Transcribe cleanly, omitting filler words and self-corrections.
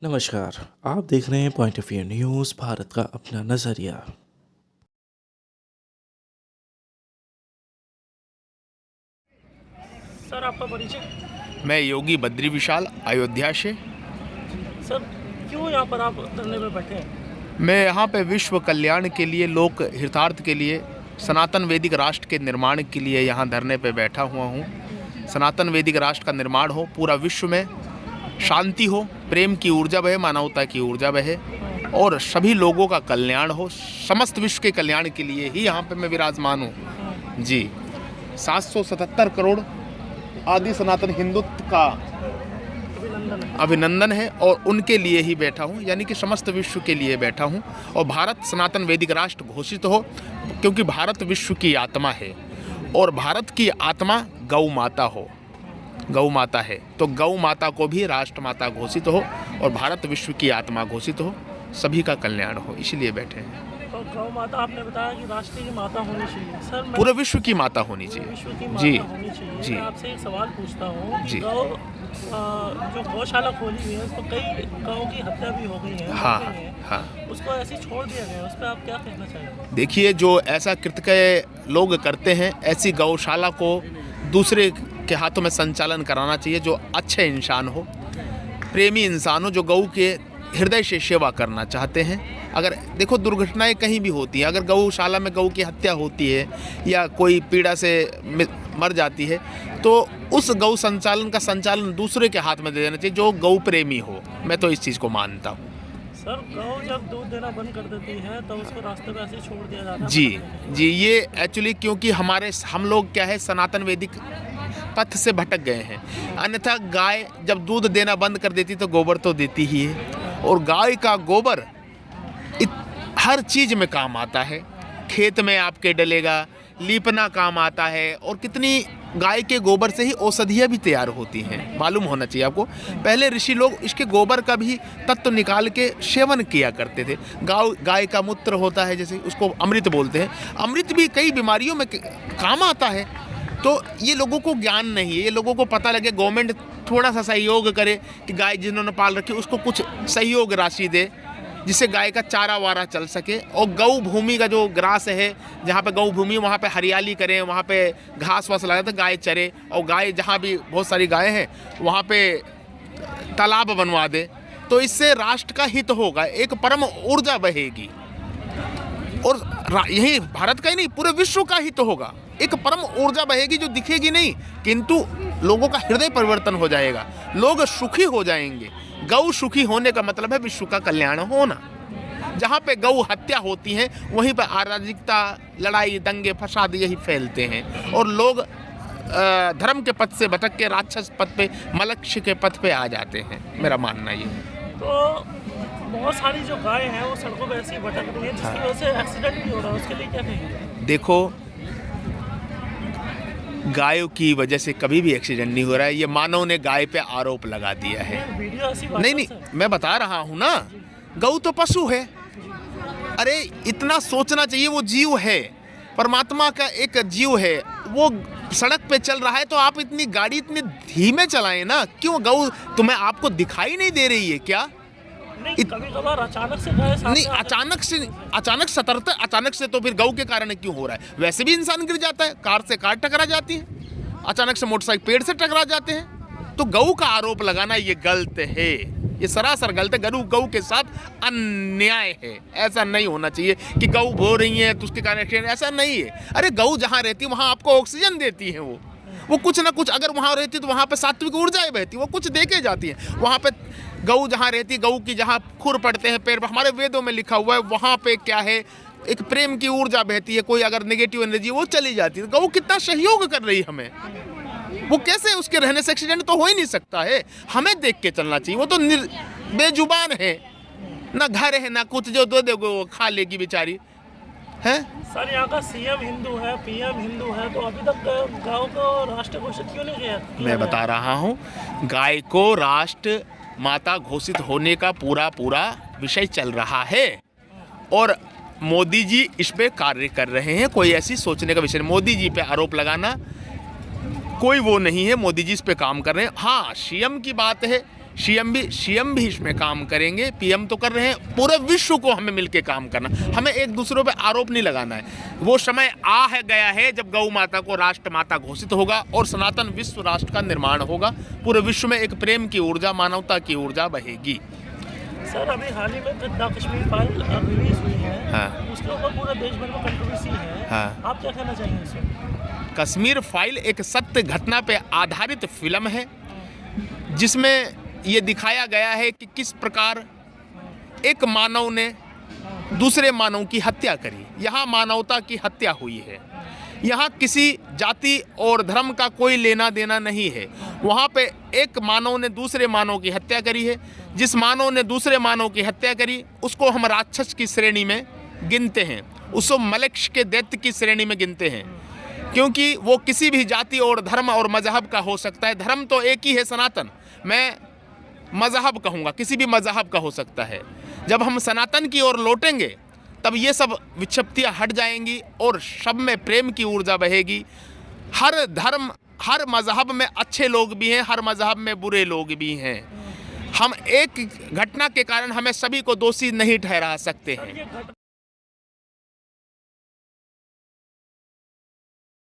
नमस्कार। आप देख रहे हैं point of view news, Bharat का अपना नज़रिया। सर, आपका परिचय? मैं योगी बद्री विशाल, अयोध्या से। सर, क्यों यहाँ पर आप धरने में बैठे हैं? मैं यहाँ पे विश्व कल्याण के लिए, लोक हितार्थ के लिए, सनातन वैदिक राष्ट्र के निर्माण के लिए यहाँ धरने पे बैठा हुआ हूँ। सनातन वैदिक राष्ट्र का निर्माण हो, पूरा विश्व में शांति हो, प्रेम की ऊर्जा बहे, मानवता की ऊर्जा बहे और सभी लोगों का कल्याण हो। समस्त विश्व के कल्याण के लिए ही यहाँ पे मैं विराजमान हूँ जी। 777 करोड़ आदि सनातन हिंदुत्व का अभिनंदन है और उनके लिए ही बैठा हूँ, यानी कि समस्त विश्व के लिए बैठा हूँ। और भारत सनातन वैदिक राष्ट्र घोषित हो, क्योंकि भारत विश्व की आत्मा है और भारत की आत्मा गौ माता हो, गौ माता है, तो गौ माता को भी राष्ट्र माता घोषित हो और भारत विश्व की आत्मा घोषित हो, सभी का कल्याण हो, इसलिए बैठे हैं। तो गौ माता आपने बताया कि राष्ट्र की माता होनी चाहिए। सर, मैं पूरे विश्व की माता होनी चाहिए। विश्व की माता जी होनी चाहिए। जी मैं आपसे एक सवाल पूछता हूँ कि जी। जो गौशाला खोली हुई है उस पर कई गौ की हत्या भी हो गई है, हाँ मर गई है। हाँ। उसको ऐसे ही छोड़ दिया गया, उस पर आप क्या कहना चाहेंगे? देखिए, जो ऐसा कृत्य लोग करते हैं, ऐसी गौशाला को दूसरे के हाथों में संचालन कराना चाहिए, जो अच्छे इंसान हो, प्रेमी इंसान हो, जो गौ के हृदय से सेवा करना चाहते हैं। अगर देखो, दुर्घटनाएं कहीं भी होती हैं, अगर गौशाला में गौ की हत्या होती है या कोई पीड़ा से मर जाती है, तो उस गौ संचालन का संचालन दूसरे के हाथ में दे देना चाहिए, जो गौ प्रेमी हो। मैं तो इस चीज़ को मानता हूँ। सर, गौ जब दूध देना बंद कर देती है तो उसको रास्ते पे ऐसे ही छोड़ दिया जाता है। जी जी, ये एक्चुअली क्योंकि हम लोग क्या है, सनातन वैदिक पथ से भटक गए हैं। अन्यथा गाय जब दूध देना बंद कर देती तो गोबर तो देती ही है, और गाय का गोबर हर चीज़ में काम आता है। खेत में आपके डलेगा, लीपना काम आता है, और कितनी गाय के गोबर से ही औषधियाँ भी तैयार होती हैं, मालूम होना चाहिए आपको। पहले ऋषि लोग इसके गोबर का भी तत्व निकाल के सेवन किया करते थे। गाय का मूत्र होता है, जैसे उसको अमृत बोलते हैं, अमृत भी कई बीमारियों में काम आता है। तो ये लोगों को ज्ञान नहीं है, ये लोगों को पता लगे, गवर्नमेंट थोड़ा सा सहयोग करे कि गाय जिन्होंने पाल रखी उसको कुछ सहयोग राशि दे, जिससे गाय का चारा वारा चल सके। और गौ भूमि का जो ग्रास है, जहाँ पे गौ भूमि, वहाँ पे हरियाली करें, वहाँ पे घास वास लगाए तो गाय चरे, और गाय जहाँ भी बहुत सारी गाय हैं वहाँ पे तालाब बनवा दे, तो इससे राष्ट्र का हित होगा, एक परम ऊर्जा बहेगी, और यही भारत का ही नहीं, पूरे विश्व का हित होगा। एक परम ऊर्जा बहेगी जो दिखेगी नहीं, किंतु लोगों का हृदय परिवर्तन हो जाएगा, लोग सुखी हो जाएंगे। गौ सुखी होने का मतलब है विश्व का कल्याण होना। जहाँ पे गौ हत्या होती है वहीं पे अराजकता, लड़ाई, दंगे फसाद यही फैलते हैं, और लोग धर्म के पथ से भटक के राक्षस पथ पे, मलक्ष्य के पथ पे आ जाते हैं। मेरा मानना ये है। तो बहुत सारी जो गाय हैं वो सड़कों पे ऐसी भटक रही है, जिसकी वजह से एक्सीडेंट भी हो रहा है, उसके लिए क्या कहेंगे? देखो, गायों की वजह से कभी भी एक्सीडेंट नहीं हो रहा है, ये मानव ने गाय पे आरोप लगा दिया है। वीडियो ऐसी नहीं, मैं बता रहा हूँ ना, गौ तो पशु है। अरे इतना सोचना चाहिए, वो जीव है, परमात्मा का एक जीव है, वो सड़क पे चल रहा है, तो आप इतनी गाड़ी इतनी धीमे चलाएं ना। क्यों? गौ तुम्हें आपको दिखाई नहीं दे रही है क्या? नहीं, कभी-कभार अचानक से गाय सामने नहीं, अचानक सतर्कता, अचानक से तो फिर गौ के कारण क्यों हो रहा है? वैसे भी इंसान गिर जाता है, कार से कार टकरा जाती है, अचानक से मोटरसाइकिल पेड़ से टकरा जाते हैं। तो गौ का आरोप लगाना ये गलत है, ये सरासर गलत है। गौ के साथ अन्याय है, ऐसा नहीं होना चाहिए कि गौ बो रही है तो उसके कारण एक्सीडेंट, ऐसा नहीं है। अरे गौ जहाँ रहती है वहाँ आपको ऑक्सीजन देती है, वो कुछ ना कुछ, अगर वहाँ रहती तो वहाँ पे सात्विक ऊर्जाएं बहती, वो कुछ दे के जाती है। वहाँ पे गौ जहाँ रहती, गौ की जहाँ खुर पड़ते हैं पैर, हमारे वेदों में लिखा हुआ है, वहाँ पे क्या है, एक प्रेम की ऊर्जा बहती है। कोई अगर नेगेटिव एनर्जी वो चली जाती है। गौ कितना सहयोग कर रही है हमें, वो कैसे, उसके रहने से एक्सीडेंट तो हो ही नहीं सकता है। हमें देख के चलना चाहिए। वो तो बेजुबान है, ना घर है ना कुछ, जो दो देगो वो खा लेगी बेचारी है। सर, यहाँ का सीएम हिंदू है, पीएम हिंदू है, तो अभी तक गाँव को राष्ट्र घोषित क्यों नहीं किया? मैं बता रहा हूँ, गाय को राष्ट्र माता घोषित होने का पूरा विषय चल रहा है, और मोदी जी इस पे कार्य कर रहे हैं। कोई ऐसी सोचने का विषय, मोदी जी पे आरोप लगाना कोई वो नहीं है, मोदी जी इस पे काम कर रहे हैं। हाँ, सीएम की बात है सीएम भी इसमें काम करेंगे, पीएम तो कर रहे हैं, पूरे विश्व को हमें मिलके काम करना, हमें एक दूसरों पे आरोप नहीं लगाना है। वो समय गया है जब गौ माता को राष्ट्र माता घोषित होगा और सनातन विश्व राष्ट्र का निर्माण होगा। पूरे विश्व में एक प्रेम की ऊर्जा, मानवता की ऊर्जा बहेगी। सर अभी हाल ही में द कश्मीर फाइल रिलीज हुई है, हाँ। उसके ऊपर पूरा देश भर में कंट्रोवर्सी है। हाँ। आप क्या कहना चाहेंगे इसमें? कश्मीर फाइल एक सत्य घटना पे आधारित फिल्म है जिसमें ये दिखाया गया है कि किस प्रकार एक मानव ने दूसरे मानव की हत्या करी। यहाँ मानवता की हत्या हुई है। यहाँ किसी जाति और धर्म का कोई लेना देना नहीं है। वहाँ पे एक मानव ने दूसरे मानव की हत्या करी है। जिस मानव ने दूसरे मानव की हत्या करी उसको हम राक्षस की श्रेणी में गिनते हैं, उसको मलेक्ष के दैत्य की श्रेणी में गिनते हैं, क्योंकि वो किसी भी जाति और धर्म और मजहब का हो सकता है। धर्म तो एक ही है, सनातन। मैं मजहब कहूँगा, किसी भी मजहब का हो सकता है। जब हम सनातन की ओर लौटेंगे तब ये सब विक्षिप्तियाँ हट जाएंगी और सब में प्रेम की ऊर्जा बहेगी। हर धर्म, हर मजहब में अच्छे लोग भी हैं, हर मजहब में बुरे लोग भी हैं। हम एक घटना के कारण हमें सभी को दोषी नहीं ठहरा सकते हैं।